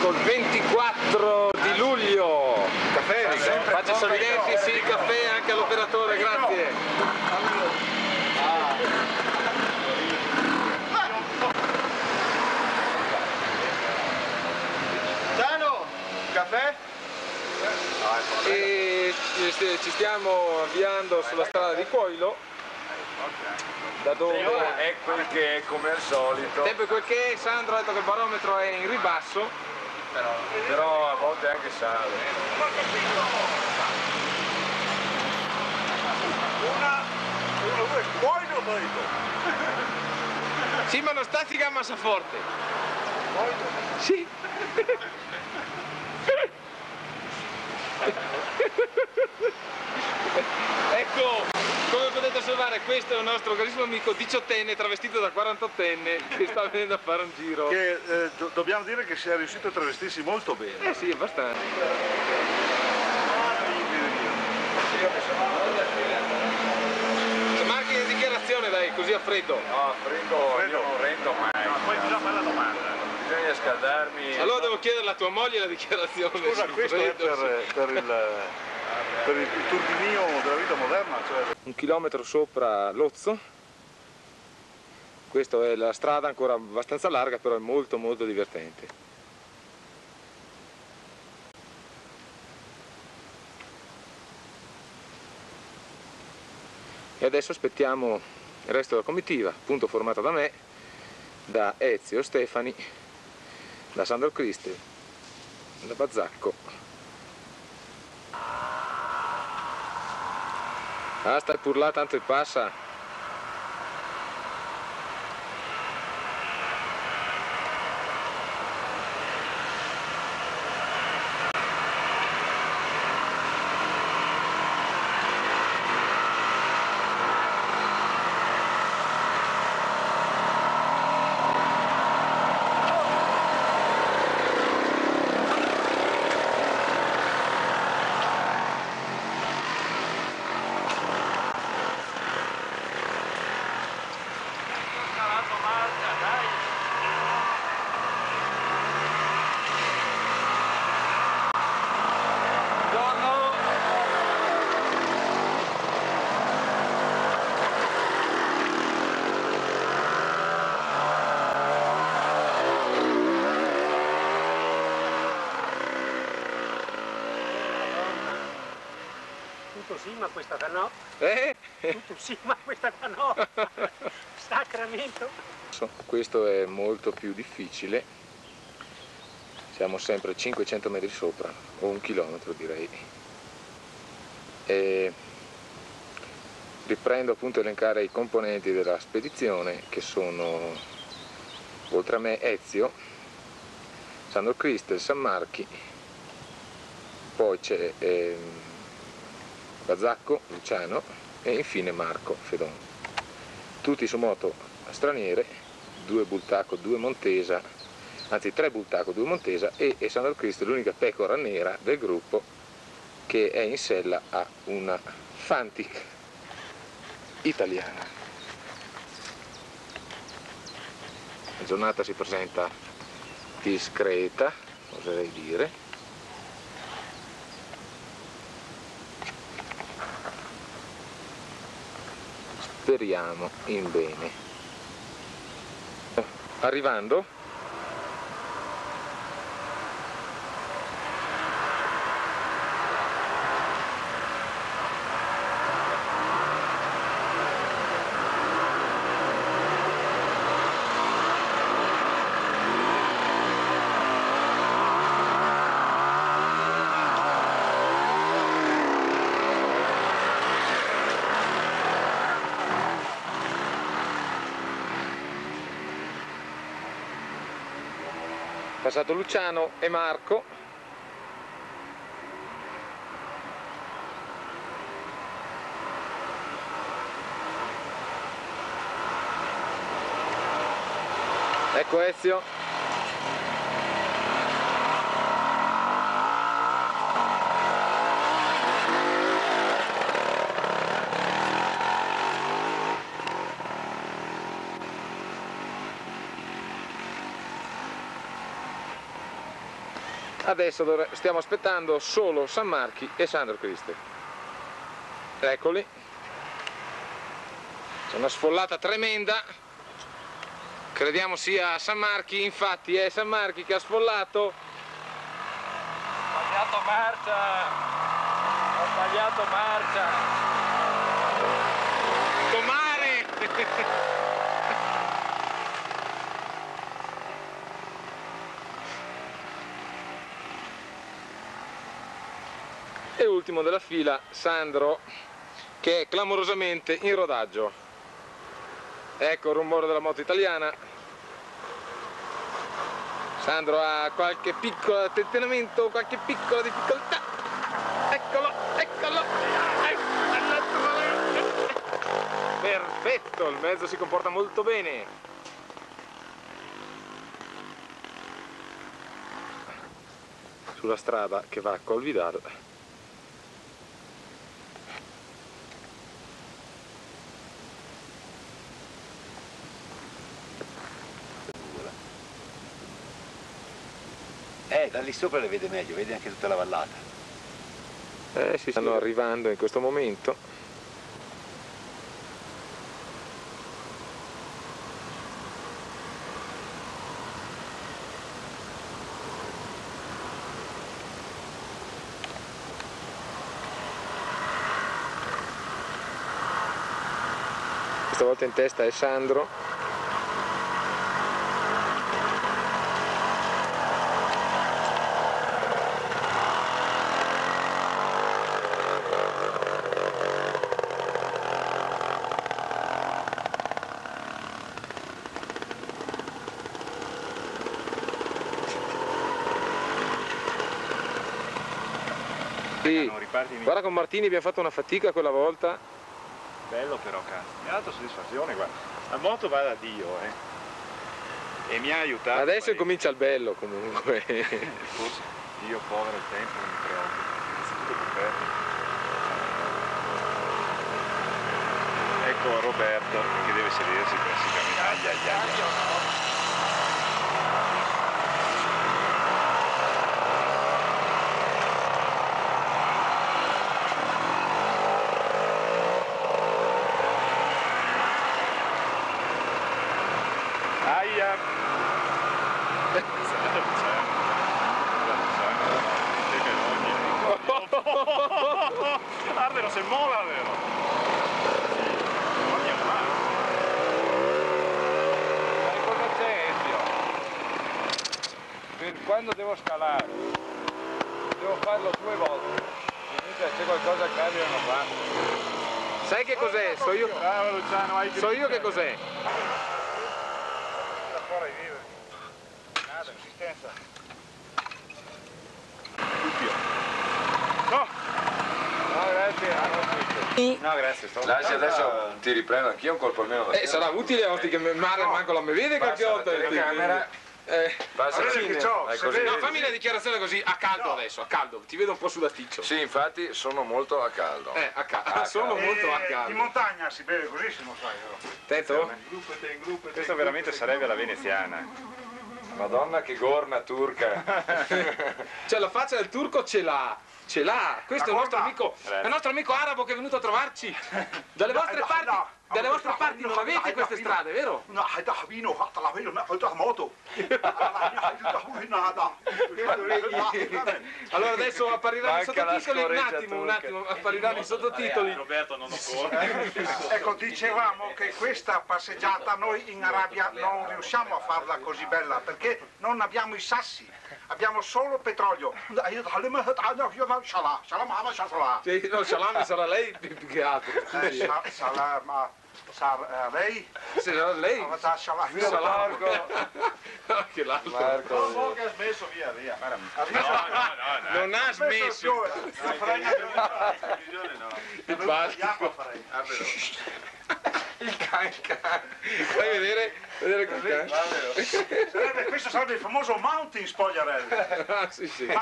col 24 di luglio. Caffè, Faccia sorridenti, sì, caffè anche all'operatore, grazie. Giano, caffè? E ci stiamo avviando sulla strada di Coilo, da dove È quel che è, come al solito, tempo è quel che è. Sandro ha detto che il barometro è in ribasso, però a volte anche sale. sì, ma non sta si massa forte. Sì. Ecco, come potete osservare, questo è un nostro carissimo amico 18enne travestito da 48enne che sta venendo a fare un giro. Che dobbiamo dire che sia riuscito a travestirsi molto bene. Eh sì, abbastanza. Ma anche in dichiarazione, dai, così a freddo. No, freddo io non rendo mai. Poi bisogna fare la domanda. Bisogna scaldarmi. Allora devo chiedere alla tua moglie la dichiarazione. Scusa, sul questo è freddo, per il turbinio della vita moderna, cioè... 1 chilometro sopra Lozzo. Questa è la strada ancora abbastanza larga, però è molto molto divertente. E adesso aspettiamo il resto della comitiva, appunto formata da me, da Ezio Stefani, da Sandro Cristi, da Bazzacco. Ah, stai purlà, tanto passa. Tutto sì, ma questa da no. Tutto sì, ma questa da no. Sacramento. Questo è molto più difficile. Siamo sempre 500 metri sopra, o 1 chilometro direi. E riprendo appunto a elencare i componenti della spedizione, che sono, oltre a me, Ezio, Sandro Cristel, San Marchi, poi c'è Bazzacco, Luciano e infine Marco Fedon. Tutti su moto straniere, 2 Bultaco, 2 Montesa, anzi 3 Bultaco, 2 Montesa e Sandro Cristel, l'unica pecora nera del gruppo che è in sella a una Fantic italiana. La giornata si presenta discreta, oserei dire. Speriamo in bene. Arrivando passato Luciano e Marco, ecco Ezio. Adesso stiamo aspettando solo San Marchi e Sandro Cristi. Eccoli. C'è una sfollata tremenda. Crediamo sia San Marchi, infatti è San Marchi che ha sfollato. Ho sbagliato marcia! Ho sbagliato marcia! Comare! E ultimo della fila Sandro, che è clamorosamente in rodaggio. Ecco il rumore della moto italiana. Sandro ha qualche piccolo tentennamento, qualche piccola difficoltà. Eccolo, eccolo. Perfetto, il mezzo si comporta molto bene. Sulla strada che va a Colvidal. Da lì sopra le vede meglio, vede anche tutta la vallata. Si stanno arrivando in questo momento. Questa volta in testa è Sandro. Sì, guarda con Martini abbiamo fatto una fatica quella volta. Bello però, cazzo. Mi ha dato soddisfazione, guarda. La moto va da Dio, E mi ha aiutato. Adesso comincia il bello comunque. Forse io povero il tempo non mi preoccupo. Innanzitutto coperto. Ecco Roberto che deve sedersi praticamente. Guarda, se mola, vero? Non andiamo male. Sai cosa c'è, Ezio? Per quando devo scalare, devo farlo 2 volte. Comunque c'è qualcosa che Carlo non fa. Sai che cos'è? So io. Bravo Luciano, hai So io che cos'è. Da fuori vive. Nada, resistenza. No! No, grazie. No, grazie, Lascia, adesso ti riprendo anch'io un colpo almeno. Sarà utile oggi che manco la mi vede qualche volta. La telecamera. Passa che c'ho, così. No, fammi la dichiarazione così, a caldo adesso, a caldo, ti vedo un po' sudaticcio. Sì, infatti sono molto a caldo. A caldo. Sono molto a In caldo. montagna si beve così, se non sai, vero? Tetto? Questo veramente sarebbe la veneziana. Madonna che gorna turca. Cioè la faccia del turco ce l'ha. Ce l'ha. Questo è il nostro amico arabo che è venuto a trovarci. Dalle vostre parti non avete queste strade, vero? Allora adesso appariranno i sottotitoli, un attimo, appariranno i sottotitoli. Roberto non occorre. Ecco, dicevamo che questa passeggiata noi in Arabia non riusciamo a farla così bella perché non abbiamo i sassi, abbiamo solo petrolio. Sì, no, Salami sarà lei più che altro. Lei? Sarà lei? Marco. Che l'altro. Marco. Che ha smesso, via. Non ha smesso. Il bastico. Il can. Fai vedere il can. Questo sarebbe il famoso mountain spogliarello. Ah, sì.